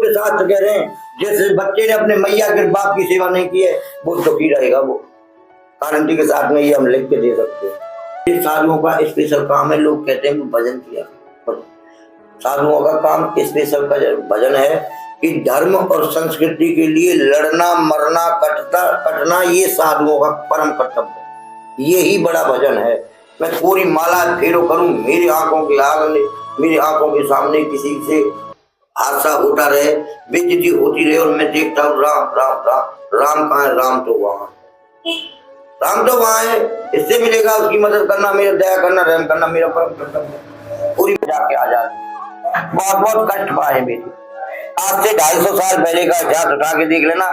के साथ कह रहे हैं, जैसे बच्चे ने अपने मैया के बाप की सेवा नहीं की है वो दुखी रहेगा। वो गारंटी के साथ में ये हम लिख के दे सकते हैं। ये साधुओं का स्पेशल काम है। लोग कहते हैं भजन किया, पर साधुओं का काम स्पेशल का भजन है कि धर्म और संस्कृति के लिए लड़ना मरना कटना ये साधुओं का परम कर्तव्य है। यही बड़ा भजन है। मैं पूरी माला फेरो करूं, मेरी आंखों के आगे, मेरी आंखों के सामने किसी से हादसा होता रहे, बेइज्जती होती रहे और मैं देखता हूँ राम राम राम, राम कहाँ है? राम तो वहां, राम तो वहां है। इससे मिलेगा उसकी मदद करना, मेरा दया करना, रहम करना मेरा परम कर्तव्य है। पूरी जाके आ जाती। बहुत बहुत कष्ट पाए मेरे। आज से 250 साल पहले का इतिहास उठा के देख लेना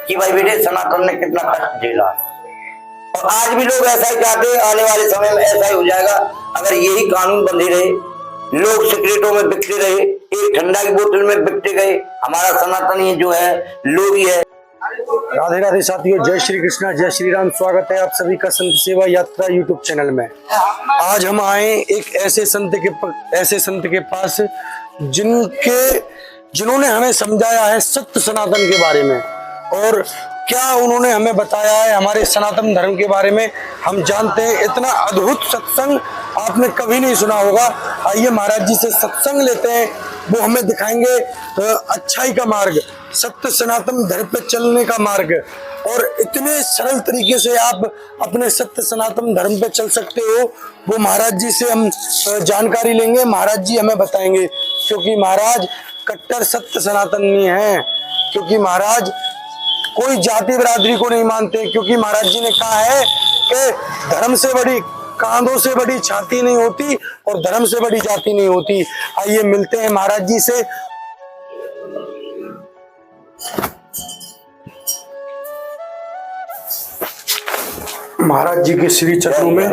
कि भाई बेटे सनातन ने कितना कष्ट झेला। और आज भी लोग ऐसा ही चाहते हैं, आने वाले समय में ऐसा ही हो जाएगा। अगर यही कानून बंधे रहे, लोग सिगरेटों में बिकते रहे, एक ठंडा की बोतल में बिकते गए, हमारा सनातनी जो है लोग ही है। राधे राधे साथियों, जय श्री कृष्णा, जय श्री राम। स्वागत है आप सभी का संत सेवा यात्रा यूट्यूब चैनल में। आज हम आए एक ऐसे संत के पास जिन्होंने हमें समझाया है सत्य सनातन के बारे में, और क्या उन्होंने हमें बताया है हमारे सनातन धर्म के बारे में हम जानते हैं। इतना अद्भुत सत्संग आपने कभी नहीं सुना होगा। आइए महाराज जी से सत्संग लेते हैं, वो हमें दिखाएंगे अच्छाई का मार्ग, सत्य सनातन धर्म पे चलने का मार्ग, और इतने सरल तरीके से आप अपने सत्य सनातन धर्म पे चल सकते हो, वो महाराज जी से हम जानकारी लेंगे। महाराज जी हमें बताएंगे, क्योंकि महाराज कट्टर सत्य सनातनी हैं, क्योंकि महाराज कोई जाति बिरादरी को नहीं मानते, क्योंकि महाराज जी ने कहा है कि धर्म से बड़ी, कांधों से बड़ी छाती नहीं होती और धर्म से बड़ी जाति नहीं होती। आइए मिलते हैं महाराज जी से। महाराज जी के श्री चरणों में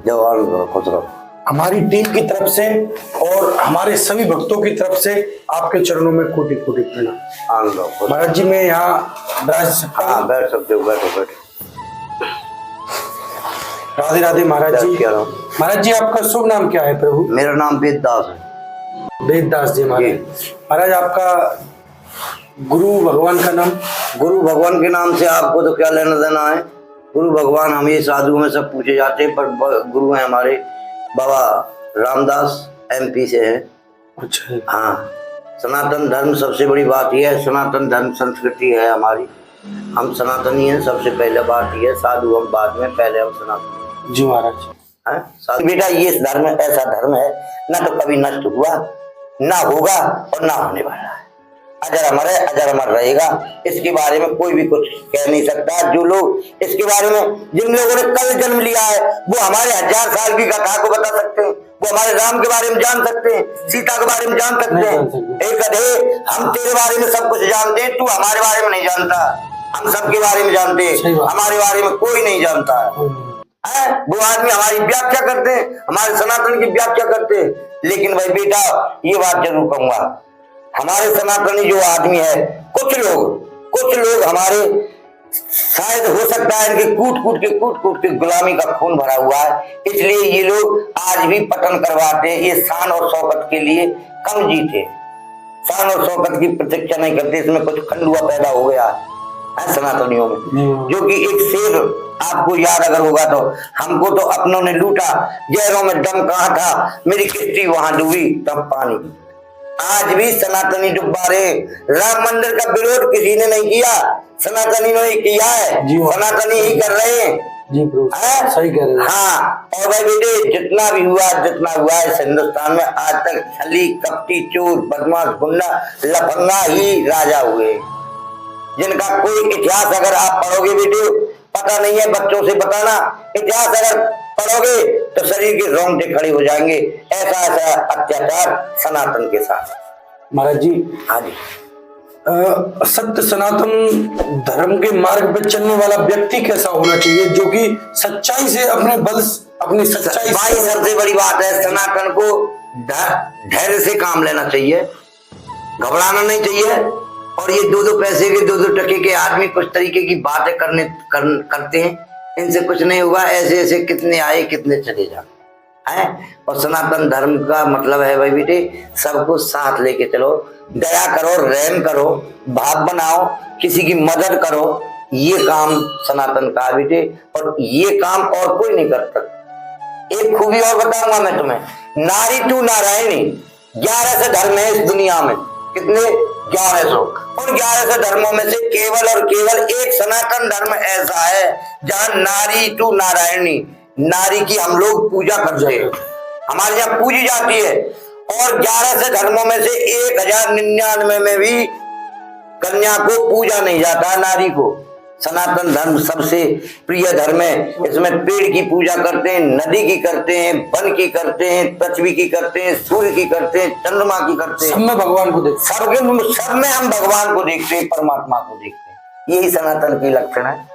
जवान खुश रहो। हमारी टीम की तरफ से और हमारे सभी भक्तों की तरफ से आपके चरणों में कोटि कोटि प्रणाम। महाराज जी मैं यहाँ बैठ सकता हूँ? हाँ बैठ सकते हो, बैठो बैठो। राधे राधे महाराज जी। महाराज जी आपका शुभ नाम क्या है प्रभु? मेरा नाम वेददास है। वेददास जी महाराज। महाराज आपका गुरु भगवान का नाम? गुरु भगवान के नाम से आपको तो क्या लेना देना है। गुरु भगवान हम ये साधुओं में सब पूछे जाते हैं, पर गुरु हैं हमारे बाबा रामदास, MP से है। अच्छा। हाँ, सनातन धर्म सबसे बड़ी बात यह है, सनातन धर्म संस्कृति है हमारी। हम सनातनी हैं, सबसे पहले बात यह है। साधु हम बाद में, पहले हम सनातन। जी महाराज। हाँ बेटा, ये धर्म ऐसा धर्म है ना तो कभी नष्ट हुआ, ना होगा और ना होने वाला है। अजर अमर है, अजर अमर रहेगा। इसके बारे में कोई भी कुछ कह नहीं सकता। जो लोग इसके बारे में, जिन लोगों ने कल जन्म लिया है, वो हमारे 1000 साल की कथा को बता सकते हैं। वो हमारे राम के बारे में जान सकते हैं, सीता के बारे में जान सकते हैं। एक गधे, हम तेरे बारे में सब कुछ जानते हैं, तू हमारे बारे में नहीं जानता। हम सबके बारे में जानते हैं, हमारे बारे में कोई नहीं जानता है। वो आदमी हमारी व्याख्या करते हैं, हमारे सनातन की व्याख्या करते हैं। लेकिन भाई बेटा, ये बात जरूर कहूंगा, हमारे सनातनी जो आदमी है, कुछ लोग हमारे, शायद हो सकता है इनके कूट कूट के गुलामी का खून भरा हुआ है, इसलिए ये लोग आज भी पतन करवाते हैं। ये शान और शौकत के लिए कम जीते, शान और शौकत की प्रतीक्षा नहीं करते। इसमें कुछ खंडुआ पैदा हो गया है सनातनियों में, जो कि एक शेर, आपको याद अगर होगा तो, हमको तो अपनों ने लूटा, जहरों में दम कहाँ था, मेरी किस्ती वहां डूबी तब पानी। आज भी सनातनी डुबा रहे। राम मंदिर का विरोध किसी ने नहीं किया, सनातनी ने किया है। सनातनी ही कर रहे हैं। सही कह रहे हैं। हाँ, और भाई बेटे, जितना हुआ है इस हिंदुस्तान में आज तक, छली कपटी चोर बदमाश गुंडा लफंगा ही राजा हुए, जिनका कोई इतिहास अगर आप पढ़ोगे बेटे, पता नहीं है, बच्चों से बताना। इतिहास अगर पढ़ोगे तो शरीर के रोंगटे खड़े हो जाएंगे। ऐसा अत्याचार सनातन के साथ। महाराज जी। हाँ जी। सत्य सनातन धर्म के मार्ग पर चलने वाला व्यक्ति कैसा होना चाहिए, जो कि सच्चाई से अपनी सच्चाई। भाई सबसे बड़ी बात है, सनातन को धैर्य से काम लेना चाहिए, घबराना नहीं चाहिए। और ये 2-2 पैसे के 2-2 टके के आदमी कुछ तरीके की बातें करते हैं, इनसे कुछ नहीं होगा। ऐसे कितने आए कितने चले जा, है। और सनातन धर्म का मतलब है भाई बेटे, सबको साथ लेके चलो, दया करो, रहम करो, भाव बनाओ, किसी की मदद करो, ये काम सनातन का है बेटे। और ये काम और कोई नहीं कर सकता। एक खूबी और बताऊंगा मैं तुम्हें, नारी तू नारायणी, 11 से धर्म है इस दुनिया में। कितने? 1100। उन 1100 धर्मों में से केवल और केवल एक सनातन धर्म ऐसा है जहां नारी तू नारायणी, नारी की हम लोग पूजा करते हैं, हमारे यहाँ पूजी जाती है। और 11 से धर्मों में से 1099 में भी कन्या को पूजा नहीं जाता है, नारी को। सनातन धर्म सबसे प्रिय धर्म है। इसमें पेड़ की पूजा करते हैं, नदी की करते हैं, वन की करते हैं, पृथ्वी की करते हैं, सूर्य की करते हैं, चंद्रमा की करते हैं। सब में भगवान को देखते सब में हम भगवान को देखते हैं, परमात्मा को देखते हैं। यही सनातन की लक्षण है।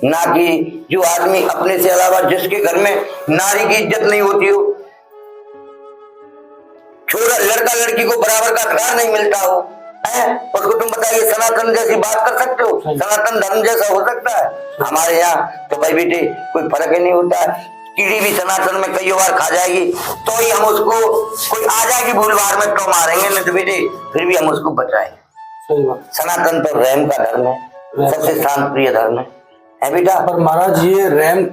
ना कि जो आदमी अपने से अलावा जिसके घर में नारी की इज्जत नहीं होती हो, छोरा लड़का लड़की को बराबर का अधिकार नहीं मिलता हो, उसको तुम बताइए सनातन जैसी बात कर सकते हो? सनातन धर्म जैसा हो सकता है? हमारे यहाँ तो भाई बेटे कोई फर्क ही नहीं होता है। कीड़ी भी सनातन में कई बार खा जाएगी तो ही हम उसको, कोई आ जाएगी भूल भार में तो मारेंगे, नहीं तो बेटे फिर भी हम उसको बचाएंगे। सनातन तो रहम का धर्म है, सबसे शांत प्रिय धर्म है बेटा। पर महाराज ये रहम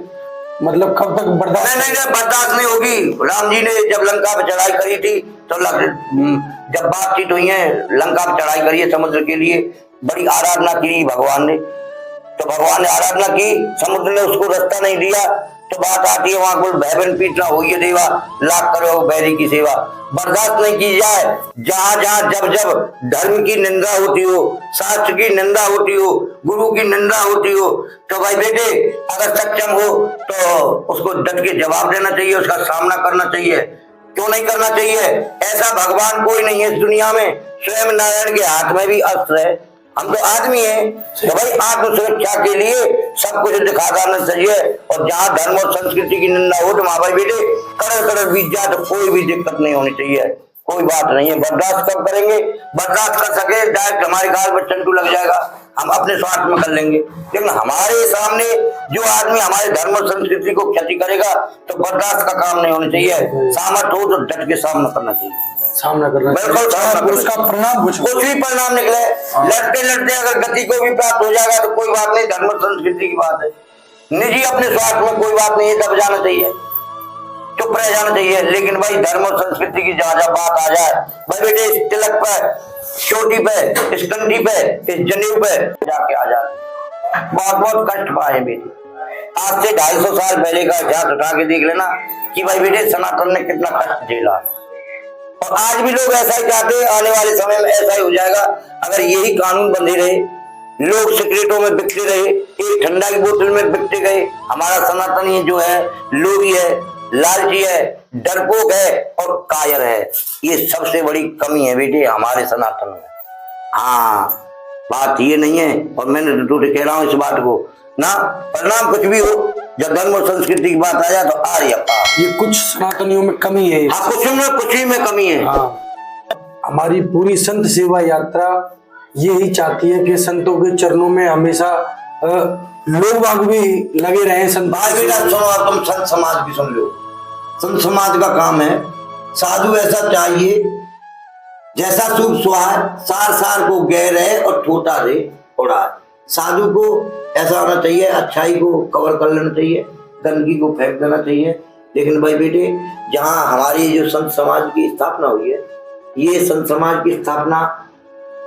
मतलब कब तक बर्दाश्त? नहीं बर्दाश्त नहीं होगी। राम जी ने जब लंका पे चढ़ाई करी थी तो जब बातचीत हुई है, लंका पे चढ़ाई करी है समुद्र के लिए, बड़ी आराधना की भगवान ने। तो भगवान ने आराधना की, समुद्र ने उसको रास्ता नहीं दिया, तो बात आती है वहां कुल भैबन पीटना हुई है देवा, लाख करो बैरी की सेवा। बर्दाश्त नहीं की जाए। जहां जहां जब जब धर्म की निंदा होती हो, शास्त्र की निंदा होती हो, गुरु की निंदा होती हो, तो भाई बेटे अगर सक्षम हो तो उसको डट के जवाब देना चाहिए, उसका सामना करना चाहिए। क्यों नहीं करना चाहिए? ऐसा भगवान कोई नहीं है इस दुनिया में। स्वयं नारायण के हाथ में भी अस्त्र है, हम तो आदमी हैं, तो भाई आत्म सुरक्षा के लिए सब कुछ दिखा देना चाहिए। और जहाँ धर्म और संस्कृति की निंदा हो तो वहां भाई बेटे कड़क बीत जाए तो कोई भी दिक्कत नहीं होनी चाहिए, कोई बात नहीं है। बर्दाश्त कब करेंगे? बर्दाश्त कर सके डायरेक्ट हमारे गाल पर चंटू लग जाएगा, हम अपने स्वार्थ में कर लेंगे। लेकिन हमारे सामने जो आदमी हमारे धर्म और संस्कृति को क्षति करेगा तो बर्दाश्त का काम नहीं होना चाहिए। सामर्थ्य हो तो डट के सामना करना चाहिए, सामना करना। बिल्कुल। उसका परिणाम कुछ भी परिणाम निकले, लड़ते लड़ते अगर गति को भी प्राप्त हो जाएगा तो कोई बात नहीं, धर्म और संस्कृति की बात है। निजी अपने स्वार्थ में कोई बात नहीं है, दब जाना चाहिए, चुप रह जाना चाहिए। लेकिन भाई धर्म और संस्कृति की जहां जहां बात आ जाए, भाई बेटे इस तिलक पे, चोटी पे, इस कंठी पे, इस जनेऊ पे जाके आ जाए। बहुत बहुत कष्ट पाए बेटे। आज से 250 साल पहले का इतिहास उठा के देख लेना कि भाई बेटे सनातन ने कितना कष्ट झेला। और आज भी लोग ऐसा ही चाहते हैं, आने वाले समय में ऐसा ही हो जाएगा। अगर यही कानून बंधे रहे, लोग सिगरेटों में बिकते रहे, एक ठंडा की बोतल में बिकते गए, हमारा सनातन ये जो है लोभी है, लालची है, डरपोक है और कायर है। ये सबसे बड़ी कमी है बेटे हमारे सनातन में। हाँ, बात ये नहीं है, और मैंने तो कह रहा हूँ इस बात को ना, परिणाम कुछ भी हो, जब धर्म और संस्कृति की बात आ जाए तो आ रही ये कुछ सनातनियों में कमी है। हाँ, कुछ ही में कमी है। हमारी पूरी संत सेवा यात्रा यही चाहती है कि संतों के चरणों में हमेशा लोग बाग भी लगे रहे। सुनो, तुम संत समाज की सुन लो। संत समाज का काम है, साधु ऐसा चाहिए जैसा सूप सुहाए, सार सार को गह रहे और ठोटा दे उड़ाए। साधु को ऐसा होना चाहिए, अच्छाई को कवर कर लेना चाहिए, गंदगी को फेंक देना चाहिए। लेकिन भाई बेटे जहाँ हमारी जो संत समाज की स्थापना हुई है, ये संत समाज की स्थापना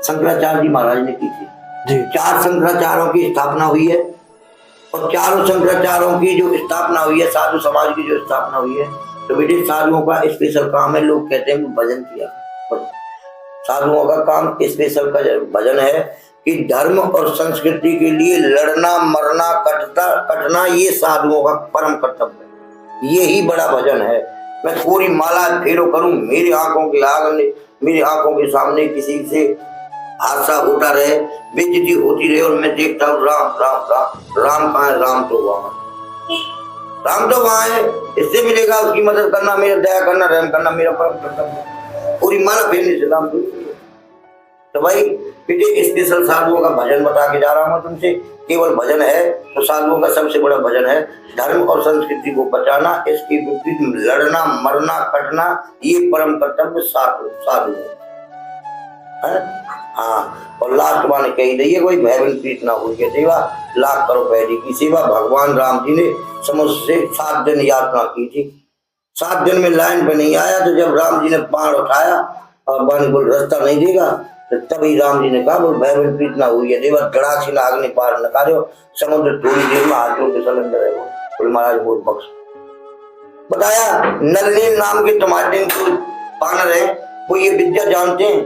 शंकराचार्य जी महाराज ने की थी। 4 शंकराचार्यों की स्थापना हुई है, और चारों शंकराचार्यों की जो स्थापना हुई है, साधु समाज की जो स्थापना हुई है, तो बेटे साधुओं का स्पेशल काम है। लोग कहते हैं भजन किया, साधुओं का काम स्पेशल का भजन है कि धर्म और संस्कृति के लिए लड़ना, मरना, कटना ये साधुओं का परम कर्तव्य है। यही बड़ा भजन है। मैं पूरी माला फेरो करूं, मेरी आंखों की आग, मेरी आंखों के सामने किसी से हादसा होता रहे, बेइज्जती होती रहे, और मैं देखता हूँ राम राम राम, राम कहाँ है? राम तो वहां, राम तो वहां है। इससे मिलेगा उसकी मदद करना, मेरा दया करना, रहम करना मेरा परम कर्तव्य है। पूरी माला फेरने से राम तो तो भाई बेटे स्पेशल साधुओं का भजन बता के जा रहा हूँ तुमसे। केवल भजन है तो साधुओं का सबसे बड़ा भजन है धर्म और संस्कृति को बचाना, इसके विपरीत लड़ना, मरना, कटना, ये परम कर्तव्य साधु है। हाँ, और लास्ट वाले कही रही कोई भयभीन प्रीत ना हो गया सेवा, लाख करो पैदी की सेवा। भगवान राम जी ने समुद्र से 7 दिन यात्रा की थी। 7 दिन में लाइन पे नहीं आया, तो जब राम जी ने बाण उठाया और बाण बोल रास्ता नहीं देगा, तो तभी राम जी ने कहा बोल भयभीन प्रीत ना हुई है देवा, धड़ाक से अग्नि पार न कार्यो, समुद्र थोड़ी देर में हाथियों के सिलेंडर है। बोले महाराज बोल बख्श। बताया नलनील नाम के टमाटर को बानर है, वो ये विद्या जानते हैं,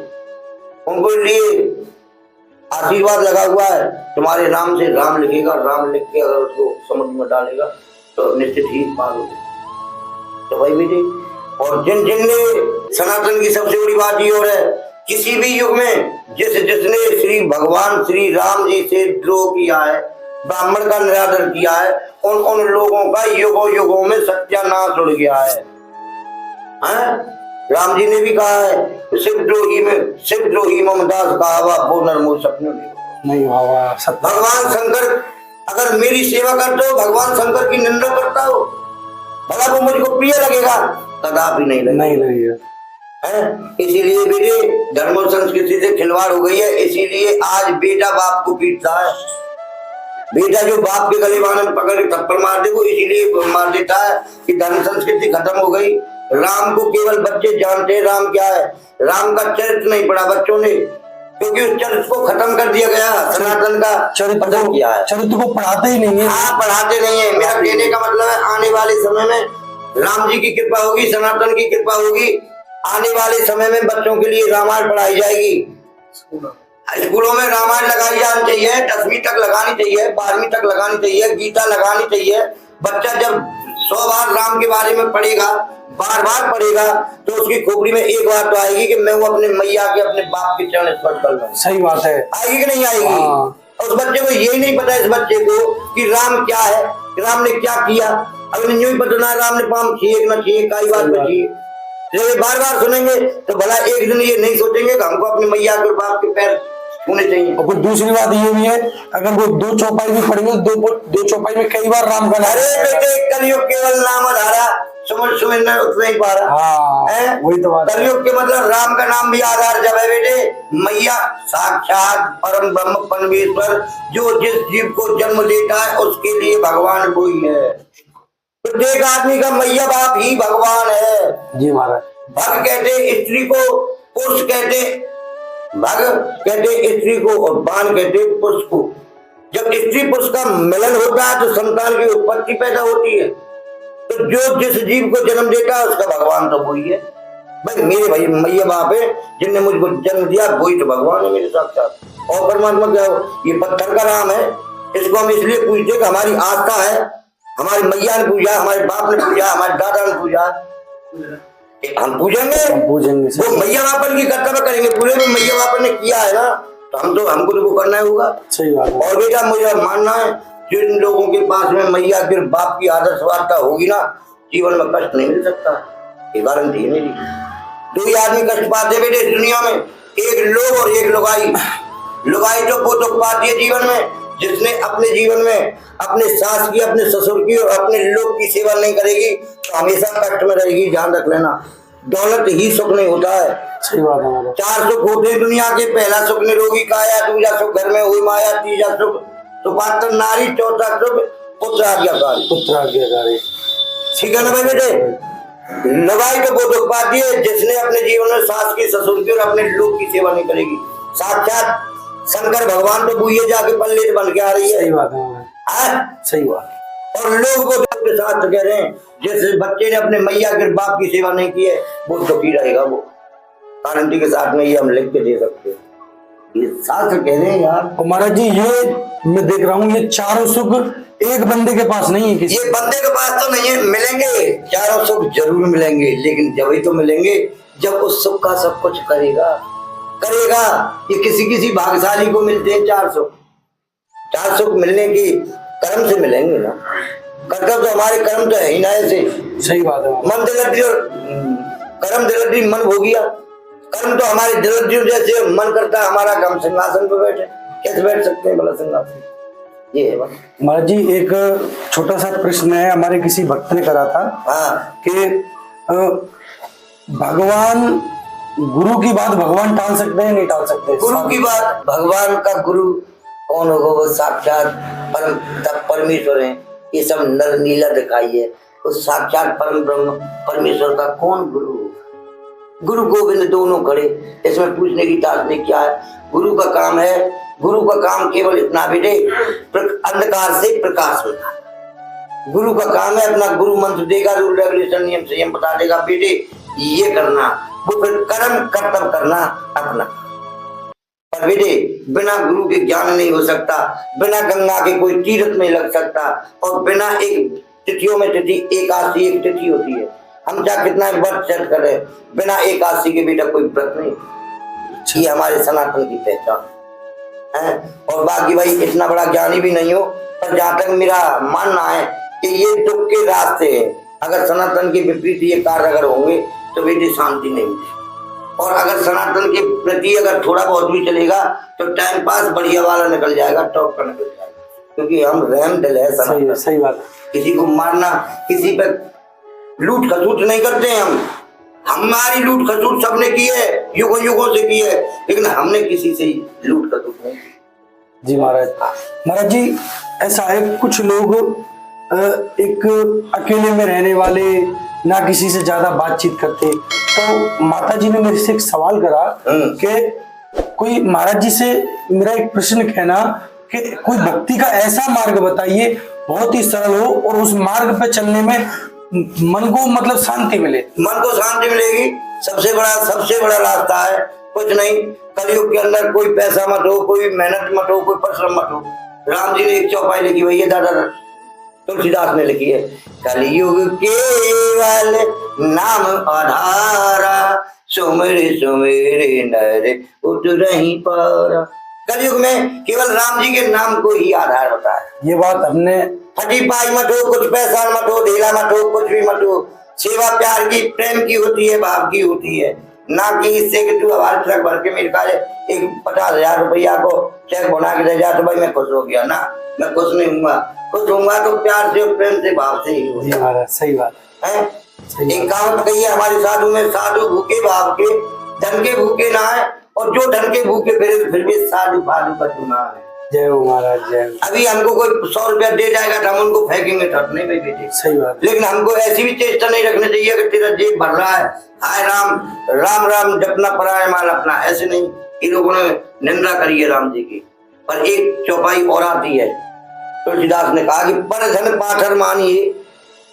उनको लिए आशीर्वाद लगा हुआ है तुम्हारे नाम से। राम लिखेगा, राम लिख के अगर उसको समुद्र में डालेगा तो निश्चित ही पार हो जाएगा। तो भाई बेटे, और जिन ने सनातन की सबसे बड़ी बात ये और है, किसी भी युग में जिसने श्री भगवान श्री राम जी से द्रोह किया है, ब्राह्मण का निरादर किया है, उन लोगों का युगों युगों में सत्यानाश उड़ गया है। राम जी ने भी कहा है शिव द्रोही ममदास कहावा, वो नरमो सपने नहीं हुआ। भगवान शंकर अगर मेरी सेवा करते हो, भगवान शंकर की निंदा करता हो, भला वो मुझको प्रिय लगेगा? कदापि नहीं लगेगा। इसीलिए बेटे धर्म और संस्कृति से खिलवाड़ हो गई है। इसीलिए आज बेटा बाप को पीटता है। बेटा जो बाप के गले में पकड़ के थप्पड़ मार दे, वो इसीलिए मार देता है कि धर्म संस्कृति खत्म हो गई। राम को केवल बच्चे जानते हैं राम क्या है, राम का चरित्र नहीं पढ़ा बच्चों ने, क्योंकि उस चरित्र को खत्म कर दिया गया। सनातन का चरित्र किया है, चरित्र को पढ़ाते ही नहीं है। हाँ, पढ़ाते नहीं है। मेरा कहने का मतलब है आने वाले समय में राम जी की कृपा होगी, सनातन की कृपा होगी, आने वाले समय में बच्चों के लिए रामायण पढ़ाई जाएगी। स्कूलों में रामायण लगाई जानी चाहिए, 10वीं तक लगानी चाहिए, 12वीं तक लगानी चाहिए, गीता लगानी चाहिए। बच्चा जब 100 बार राम के बारे में पढ़ेगा, बार बार पढ़ेगा, तो उसकी खोपड़ी में एक बात तो आएगी कि मैं वो अपने मैया के, अपने बाप के चरण स्पर्श कर लूं। सही बात है। आएगी कि नहीं आएगी? उस बच्चे को ये नहीं पता, इस बच्चे को कि राम क्या है, राम ने क्या किया। अगर यूं ही पता राम ने पाम छीए ना छीए, कई बात बची, जब बार बार सुनेंगे तो भला एक दिन ये नहीं सोचेंगे कि हमको अपनी मैया के बाप के पैर छूने चाहिए। और दूसरी बात ये भी है, अगर वो 2 चौपाई भी पढ़ेंगे, 2 चौपाई में कई बार राम का नाम। अरे बेटे, कलयुग केवल नाम आधारा, समझ नहीं पा रहा। हाँ, वही तो बात। कलयुग के मतलब राम का नाम भी आधार जब है बेटे। मैया साक्षात परम ब्रह्म परमेश्वर, जो जिस जीव को जन्म देता है उसके लिए भगवान वही है। प्रत्येक आदमी का मैया बाप ही भगवान है। जी महाराज। भग कहते स्त्री को, पुरुष कहते, भग कहते स्त्री को और बाण कहते पुरुष को। जब स्त्री पुरुष का मिलन होता है तो संतान की उत्पत्ति पैदा होती है। तो जो जिस जीव को जन्म देता है उसका भगवान तो वही है। भाई मेरे भाई मैया बाप है जिनने मुझको जन्म दिया, वही तो भगवान है मेरे साक्षात। और परमात्मा क्या हो? ये पत्थर का नाम है, इसको हम इसलिए पूछते कि हमारी आस्था है, हमारी मैया ने पूजा, हमारे बाप ने पूजा, हमारे दादा ने पूजा, हम पूजेंगे। वो मैया बापन की कर्तव्य करेंगे, पूरे में मैया बापन ने किया है ना, तो हमको तो वो करना होगा। सही बात है। और बेटा मुझे मानना है जिन लोगों के पास में मैया के बाप की आदर्शवादिता होगी ना, जीवन में कष्ट नहीं मिल सकता, ये गारंटी है मेरी। 2 ही आदमी कष्ट पाते बेटे इस दुनिया में, एक लोग और एक लुगाई। लुगाई तो वो दुख पाती है जीवन में जिसने अपने जीवन में अपने सास की, अपने ससुर की और अपने लोग की सेवा नहीं करेगी तो हमेशा कष्ट में रहेगी। ध्यान रख लेना, दौलत ही सुख नहीं होता है। सही बात है। 4 सुख होते दुनिया के, पहला सुख निरोगी काया, दूसरा सुख घर में हुई माया, तीसरा सुख सुपात्र नारी, चौथा सुख पुत्र आज्ञाकारी। ठीक है ना भाई बेटे? लुगाई तो वो दुख पाती है जिसने अपने जीवन में सास की, ससुर की और अपने लोग की सेवा नहीं करेगी। साक्षात शंकर भगवान तो बुए जाके पल्ले बन के आ रही है। सही बात है। सही बात। और लोग वो के साथ कह रहे हैं जिस बच्चे ने अपने मैया के बाप की सेवा नहीं की है वो दुखी रहेगा। वो गारंटी के साथ में ये हम लिख के दे सकते हैं, ये शास्त्र कह रहे हैं यार। महाराज जी, ये मैं देख रहा हूँ, ये 4 सुख एक बंदे के पास नहीं है। किसी ये बंदे के पास तो नहीं है, मिलेंगे 4 सुख जरूर मिलेंगे, लेकिन जब ही तो मिलेंगे जब उस सुख का सब कुछ करेगा। ये किसी भाग्यशाली को मिलते हैं 4 सुख। 4 सुख मिलने की कर्म से मिलेंगे ना, कर्तव्य तो हमारे कर्म तो है ही ना ऐसे। सही बात है। मन दिलती और कर्म दिलती मन हो गया, कर्म तो हमारे दिल जैसे मन करता है हमारा हम सिंहासन पे बैठे, कैसे बैठ सकते हैं भला सिंहासन? ये है बात। महाराज जी एक छोटा सा प्रश्न है, हमारे किसी भक्त ने करा था हाँ कि भगवान गुरु की बात भगवान टाल सकते हैं नहीं टाल सकते? गुरु की बात, भगवान का गुरु कौन होगा? वो साक्षात परम तब परमेश्वर है। ये सब नर नीला दिखाई है, उस साक्षात परम ब्रह्म परमेश्वर का कौन गुरु? गुरु गोविंद दोनों खड़े, इसमें पूछने की ताकत नहीं क्या है? गुरु का काम है, गुरु का काम केवल इतना बेटे अंधकार से प्रकाश होना। गुरु का काम है अपना गुरु मंत्र देगा, रूल रेगुलेशन नियम संयम बता देगा, बेटे ये करना, वो फिर कर्म कर्तव्य करना अपना। पर बेटे बिना गुरु के ज्ञान नहीं हो सकता, बिना गंगा के कोई तीर्थ नहीं लग सकता, और बिना एक तिथियों में तिथि एकादशी एक तिथि होती है, हम चाहे कितना व्रत सेट करें, बिना एकादशी के बेटा कोई व्रत नहीं। ये हमारे सनातन की पहचान है। और बाकी भाई इतना बड़ा ज्ञानी भी नहीं हो, पर जहां तक मेरा मानना है कि ये दुख के रास्ते हैं, अगर सनातन के विपरीत ये कार्य अगर होंगे तो बेटी शांति नहीं मिलेगी। और अगर सनातन के प्रति अगर थोड़ा बहुत भी चलेगा तो टाइम पास बढ़िया वाला निकल जाएगा, टॉप का निकल जाएगा, क्योंकि हम रहम दिल है सनातन। सही बात है। किसी को मारना, किसी पे लूट खसूट नहीं करते हैं हम। हमारी लूट खसूट सबने की है, युगों युगों से की है, लेकिन हमने किसी से लूट खसूट नहीं की। जी महाराज। महाराज जी ऐसा है कुछ लोग एक अकेले में रहने वाले, ना किसी से ज्यादा बातचीत करते, तो माता जी ने मेरे से एक सवाल करा कि कोई महाराज जी से मेरा एक प्रश्न कहना कि कोई भक्ति का ऐसा मार्ग बताइए बहुत ही सरल हो और उस मार्ग पे चलने में मन को मतलब शांति मिले। मन को शांति मिलेगी, सबसे बड़ा रास्ता है कुछ नहीं। कलयुग के अंदर कोई पैसा मत हो, कोई मेहनत मत हो, कोई परिश्रम मत हो। राम जी ने एक चौपाई लिखी हुई है, दादा तुलसीदास ने लिखी है, कलयुग केवल नाम आधारा, सुमेरे सुमेरे नर उतरहि पारा। कलयुग में केवल राम जी के नाम को ही आधार होता है। ये बात हमने फटी पाई मत हो, कुछ पैसा मत हो, ढीला मत हो, कुछ भी मत हो। सेवा प्यार की, प्रेम की होती है, भाव की होती है, ना कि इससे कि तू हमारे ट्रक भर के मेरे का एक 50,000 रुपया को चेक बना के दे जा तो भाई मैं खुश हो गया ना, मैं खुश नहीं हूँगा। खुश होऊंगा तो प्यार से, प्रेम से, भाव से ही होगा। सही बात है। एक कहावत कही है हमारे साधु में, साधु भूखे भाव के, धन के भूखे ना है, और जो धन के भूखे फिर भी साधु फाधु का चुना है। जय हो महाराज जय। अभी हमको कोई 100 रुपया दे जाएगा तो हम उनको फेंकेंगे तो नहीं भाई बेटे। सही बात। लेकिन हमको ऐसी भी चेष्टा नहीं रखनी चाहिए कि तेरा जेब भर रहा है, हाय राम राम राम जपना पराया माल अपना, ऐसे नहीं। इन लोगों ने निंदा करी है राम जी की। पर एक चौपाई और आती है, तुलसीदास ने कहा कि पर धन पाथर मानिए,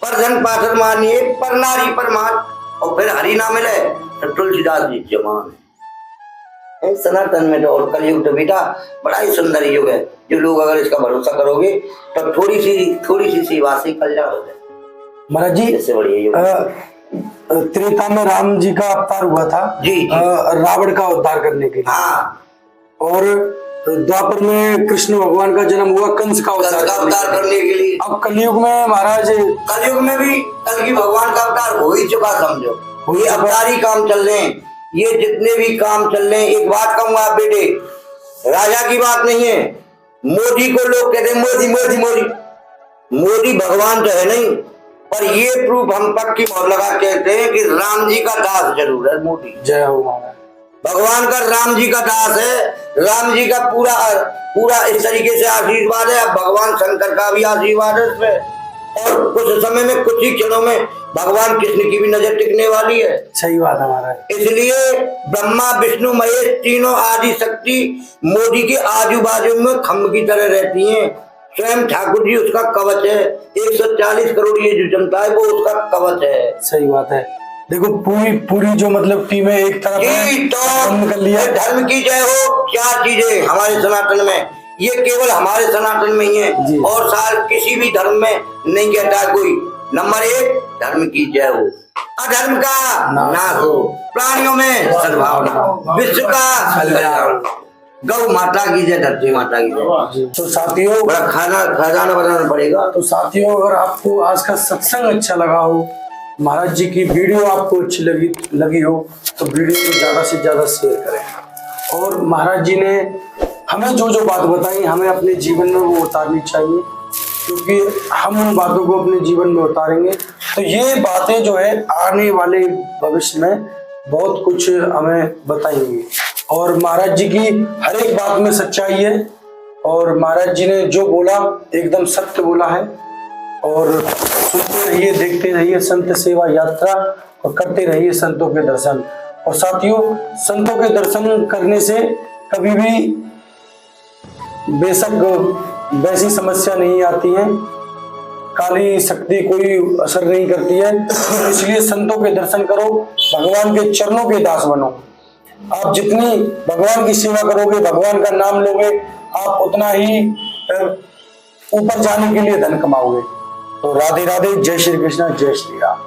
पर धन पाथर मानिए, पर नारी पर मान, और फिर हरि ना मिले तो तुलसीदास जी जमान है। सनातन में तो और कलयुग तो बेटा बड़ा ही सुंदर युग है, जो लोग अगर इसका भरोसा करोगे तो थोड़ी सी सेवा से कल्याण हो जाए। महाराज जी इससे बढ़िया युग त्रेता में राम जी का अवतार हुआ था जी, रावण का उद्धार करने के लिए। हाँ। और द्वापर में कृष्ण भगवान का जन्म हुआ कंस का उद्धार करने के लिए। अब कलयुग में महाराज, कलयुग में भी कल की भगवान का अवतार हो ही चुका, समझो ये अवतार ही काम चल रहे हैं, ये जितने भी काम चल रहे हैं। एक बात कहूंगा आप बेटे, राजा की बात नहीं है। मोदी को लोग कहते हैं मोदी मोदी मोदी, मोदी भगवान तो है नहीं, पर ये प्रूफ हम पक्की मोहर लगा कहते हैं कि राम जी का दास जरूर है मोदी। जय हो महाराज। भगवान का राम जी का दास है, राम जी का पूरा इस तरीके से आशीर्वाद है। अब भगवान शंकर का भी आशीर्वाद है इसमें, और कुछ समय में, कुछ ही क्षणों में भगवान कृष्ण की भी नजर टिकने वाली है। सही बात है महाराज। इसलिए ब्रह्मा विष्णु महेश तीनों आदि शक्ति मोदी के आजू बाजू में खम्भ की तरह रहती हैं। स्वयं ठाकुर जी उसका कवच है, 140 करोड़ ये जो जनता है वो उसका कवच है। सही बात है। देखो पूरी जो मतलब टीमें एक तरफ कर लिया। धर्म की जय हो, क्या चीजें हमारे सनातन में, ये केवल हमारे सनातन में ही है, और साल किसी भी धर्म में नहीं कहता कोई। नंबर 1 धर्म की जय हो, अधर्म का नाश हो, प्राणियों में सद्भावना, विश्व का कल्याण, गौ माता की जय, धरती माता की जय। तो साथियों बड़ा खजाना बनाना पड़ेगा। तो साथियों अगर आपको आज का सत्संग अच्छा लगा हो, महाराज जी की वीडियो आपको अच्छी लगी हो तो वीडियो को ज़्यादा से ज़्यादा शेयर करें। और महाराज जी ने हमें जो जो बात बताई हमें अपने जीवन में वो उतारनी चाहिए, क्योंकि हम उन बातों को अपने जीवन में उतारेंगे तो ये बातें जो है आने वाले भविष्य में बहुत कुछ हमें बताएंगी। और महाराज जी की हर एक बात में सच्चाई है और महाराज जी ने जो बोला एकदम सत्य बोला है। और सुनते रहिए, देखते रहिए संत सेवा यात्रा और करते रहिए संतों के दर्शन। और साथियों, संतों के दर्शन करने से कभी भी बेशक वैसी समस्या नहीं आती है, काली शक्ति कोई असर नहीं करती है। इसलिए संतों के दर्शन करो, भगवान के चरणों के दास बनो। आप जितनी भगवान की सेवा करोगे, भगवान का नाम लोगे, आप उतना ही ऊपर जाने के लिए धन कमाओगे। तो राधे राधे, जय श्री कृष्ण, जय श्री राम।